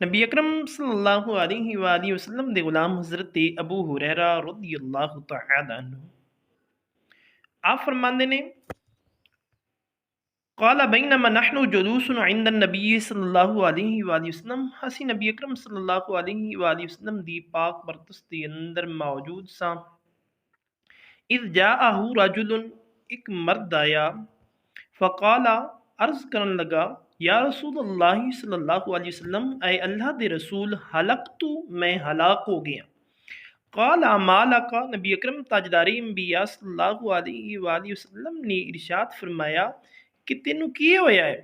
نبی اکرم صلی اللہ علیہ وآلہ وسلم دے غلام حضرت ابو ہریرہ رضی اللہ تعالی عنہ آپ فرماندے نے قال بینما نحن جلوس عند النبی صلی اللہ علیہ وآلہ وسلم ہسی نبی اکرم صلی اللہ علیہ وآلہ وسلم دی پاک برتس دی اندر موجود سا اذ جاءہ رجل ایک مرد آیا فقال عرض کرن لگا یا رسول اللہ صلی اللہ علیہ وسلم اے اللہ دے رسول ہلکتو میں ہلاک ہو گیا قال مالک نبی اکرم تاجدار انبیاء صلی اللہ علیہ وآلہ وسلم نے ارشاد فرمایا کہ تینوں کیے ہویا ہے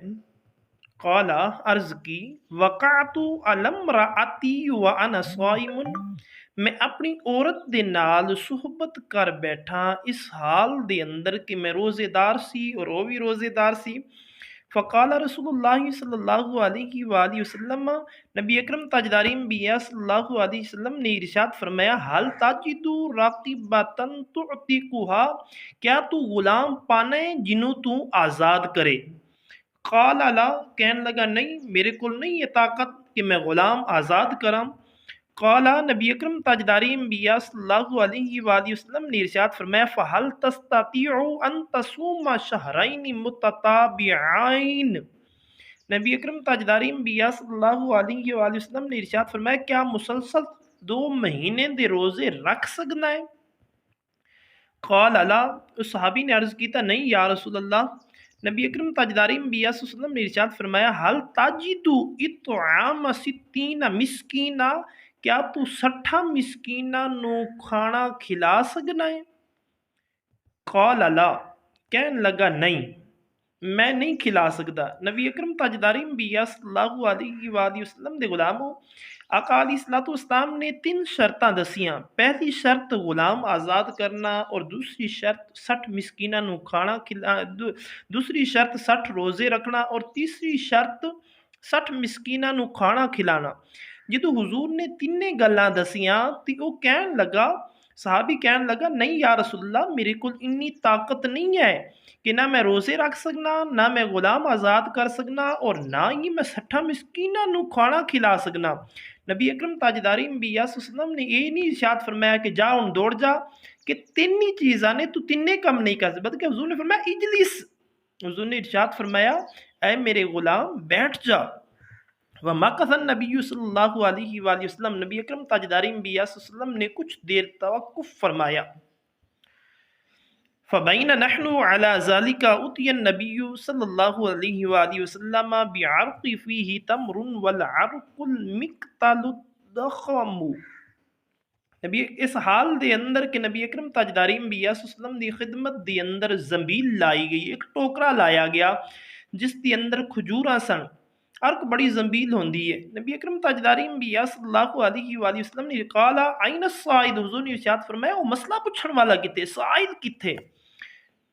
قال عرض کی وقعت علی امرأتی وانا صائم میں اپنی عورت دے نال صحبت کر بیٹھا اس حال دے اندر کہ میں روزے دار سی اور وہ بھی روزے دار سی فقال رسول اللہ صلی اللہ علیہ وآلہ وسلم نبی اکرم تاجدار انبیاء صلی اللہ علیہ وسلم نے ارشاد فرمایا حل تاجد راقبۃ تعتقها کیا تو غلام پانے جنوں تو آزاد کرے قال لا کہنے لگا نہیں میرے کول نہیں یہ طاقت کہ میں غلام آزاد کراں قال نبی اکرم تاجدار انبیاء صلی اللہ علیہ وآلہ وسلم نے ارشاد فرمایا فہل تستطيع ان تصوم شہرین متتابعین نبی اکرم تاجدار انبیاء صلی اللہ علیہ وآلہ وسلم نے ارشاد فرمایا کیا مسلسل 2 مہینے دے روزے رکھ سکنا ہے قال لا اس صحابی نے عرض کیتا نہیں یا رسول اللہ نبی اکرم تاجدار انبیاء صلی اللہ علیہ وسلم نے ارشاد فرمایا حل تاجدو اطعام 60 مسکینہ کیا تو 60 مسکینہ نو کھانا کھلا سکنا ہے قال لا کہنے لگا نہیں میں نہیں کھلا سکتا نبی اکرم تاجدار انبیاء صلی اللہ علیہ وآلہ وسلم دے غلاموں آقا علیہ الصلوۃ والسلام نے 3 شرطاں دسیاں پہلی شرط غلام آزاد کرنا اور دوسری شرط 60 مسکینہ نو کھانا کھلا دوسری شرط 60 روزے رکھنا اور تیسری شرط 60 مسکینہ نو کھانا کھلانا جدو حضور نے تینے گلاں دسیاں تے او کہن لگا صحابی کہن لگا نہیں یا رسول اللہ میرے کول انی طاقت نہیں ہے کہ نہ میں روزے رکھ سکنا نہ میں غلام آزاد کر سکنا اور نہ ہی میں 60 مسکینہ نو کھانا کھلا سکنا نبی اکرم تاجدار انبیاء صلی اللہ علیہ وسلم نے یہ نہیں ارشاد فرمایا کہ جا ان دوڑ جا کہ تینی چیزاں نے تو تینے کم نہیں کر سکتا بلکہ حضور نے فرمایا اجلس حضور نے ارشاد فرمایا اے میرے غلام بیٹھ جا ومکث النبی صلی اللہ علیہ وآلہ وسلم نبی اکرم تاجدار انبیاء صلی اللہ علیہ وسلم نے کچھ دیر توقف فرمایا فبین نحن علی ذالک اتی النبی صلی اللہ علیہ وآلہ وسلم بعرق فیہ تمر والعرق المقتل الضخم نبی اس حال دے اندر کہ نبی اکرم تاجدار انبیاء صلی اللہ علیہ وسلم دی خدمت دے اندر زنبیل لائی گئی ایک ٹوکرا لایا گیا جس دے اندر کھجوراں سن عرق بڑی زنبیل ہوندی ہے نبی اکرم تاجدار انبیاء صلی اللہ علیہ وآلہ وسلم نے قال عین الصائد حضور نے ارشاد فرمایا وہ مسئلہ پوچھن والا کتے صائد کتے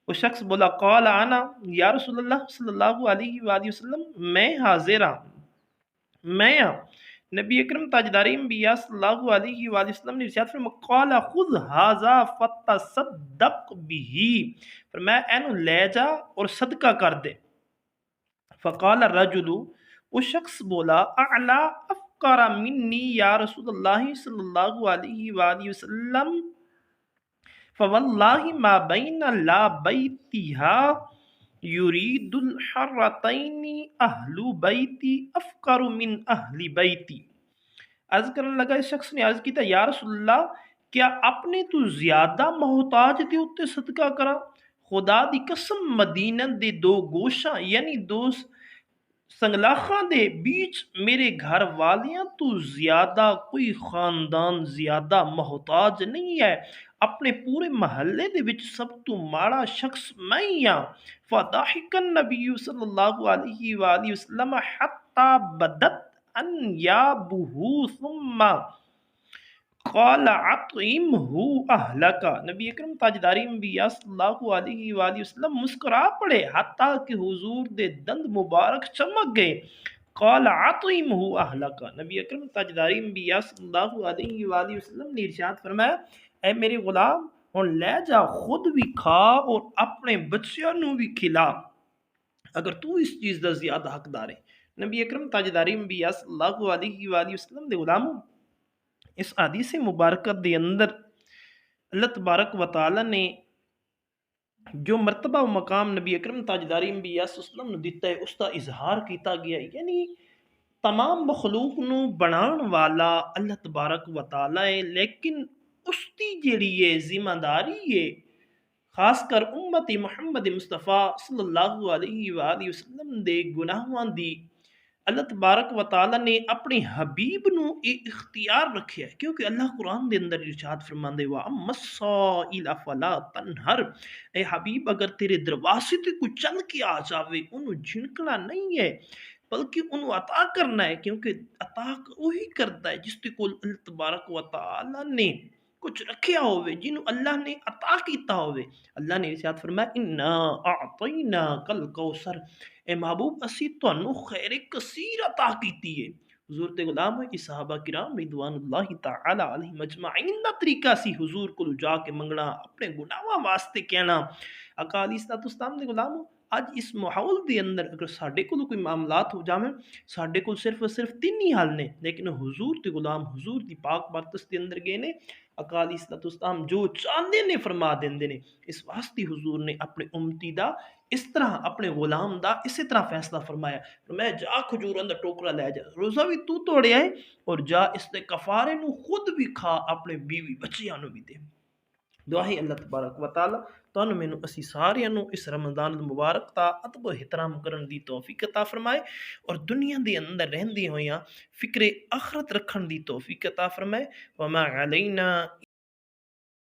وہ شخص بولا قال انا یا رسول اللہ صلی اللہ علیہ وآلہ وسلم میں حاضر ہوں میں نبی اکرم تاجدار انبیاء صلی اللہ علیہ وآلہ وسلم نے ارشاد فرمایا قال خذ ھذا فتصدق به فرمایا اینو لے جا اور صدقہ کر دے فقال الرجل وہ شخص بولا اعلی افقر منی یا رسول اللہ صلی اللہ علیہ وآلہ وسلم فواللہ ما بین لا بیتها یرید الحرتین اہل بیتی افقر من اہل بیتی عرض کرنے لگا اس شخص نے عرض کیتا یا رسول اللہ کیا اپنے تو زیادہ محتاج دے اتے صدقہ کرا خدا دی قسم مدینہ دے 2 گوشاں یعنی 2 سنگلاخاں دے بیچ میرے گھر والیاں تو زیادہ کوئی خاندان زیادہ محتاج نہیں ہے اپنے پورے محلے دے وچ سب تو ماڑا شخص میں ہی ہاں فضحک النبی صلی اللہ علیہ وآلہ وسلم حتی بدت انیابہ ثم قال اطعمہ اہلک نبی اکرم تاجدار انبیاء صلی اللہ علیہ وآلہ وسلم مسکرا پڑے حتیٰ کہ حضور دے دند مبارک چمک گئے قال اطعمہ اہلک نبی اکرم تاجدار انبیاء صلی اللہ علیہ وآلہ وسلم نے ارشاد فرمایا اے میرے غلام ہن لے جا خود بھی کھا اور اپنے بچیاں نو بھی کھلا اگر تو اس چیز دا زیادہ حقدار ہے نبی اکرم تاجداری انبیاء صلی اللہ علیہ وآلہ وسلم دے غلاموں، اس حدیث مبارکہ دے اندر اللہ تبارک و تعالی نے جو مرتبہ و مقام نبی اکرم تاجداری انبیاء صلی اللہ علیہ وسلم نو دیتا ہے اس کا اظہار کیتا گیا ہے، یعنی تمام مخلوق نو بنان والا اللہ تبارک و تعالی ہے، لیکن اس کی جیڑی ہے ذمہ داری ہے خاص کر امت محمد مصطفیٰ صلی اللہ علیہ وآلہ وسلم دے گناہاں دی اللہ تبارک و تعالی نے اپنے حبیب نو یہ اختیار رکھیا ہے، کیونکہ اللہ قرآن دے اندر ارشاد فرماندے وا اما السائل فلا تنہر، اے حبیب اگر تیرے دروازے تے کوئی چل کے آ جاوے انہوں جھنکنا نہیں ہے بلکہ انہوں عطا کرنا ہے، کیونکہ عطا وہی کرتا ہے جس تے کول اللہ تبارک و تعالی نے کچھ رکھیا ہوئے، جنہوں اللہ نے عطا کیتا ہوئے۔ اللہ نے ارشاد فرمایا انا اعطینا کل کوثر، اے محبوب اسی تانوں خیر کثیر عطا کیتی ہے۔ حضور تے غلام ہے صحابہ کرام رضوان اللہ تعالی علیہم اجمعین دا طریقہ سی حضور کو جا کے منگنا، اپنے گناہاں واسطے کہنا۔ آقا علیہ الصلوۃ والسلام دے غلامو، اج اس ماحول دے اندر اگر ساڈے کول کوئی معاملات ہو جاویں، ساڈے کول صرف تین ہی حل نے، لیکن حضور تے غلام حضور دی پاک بارگاہ دے اندر گئے نے، آقا علیہ الصلوۃ والسلام جو چاہندے نے فرما دیندے نے۔ اس واسطے حضور نے اپنے امتی دا اس طرح اپنے غلام دا اسی طرح فیصلہ فرمایا، میں جا کھجوراں دا ٹوکرا لے جا، روزہ بھی تو توڑیا ہے اور جا اس دے کفارے نو خود بھی کھا، اپنے بیوی بچیاں نو بھی دے۔ دعا ہے اللہ تبارک و تعالی تانوں مینوں اسی ساریاں نو اس رمضان المبارک دا ادب و احترام کرن دی توفیق عطا فرمائے اور دنیا دے اندر رہندی ہویاں فکر آخرت رکھن دی توفیق عطا فرمائے۔ وما علینا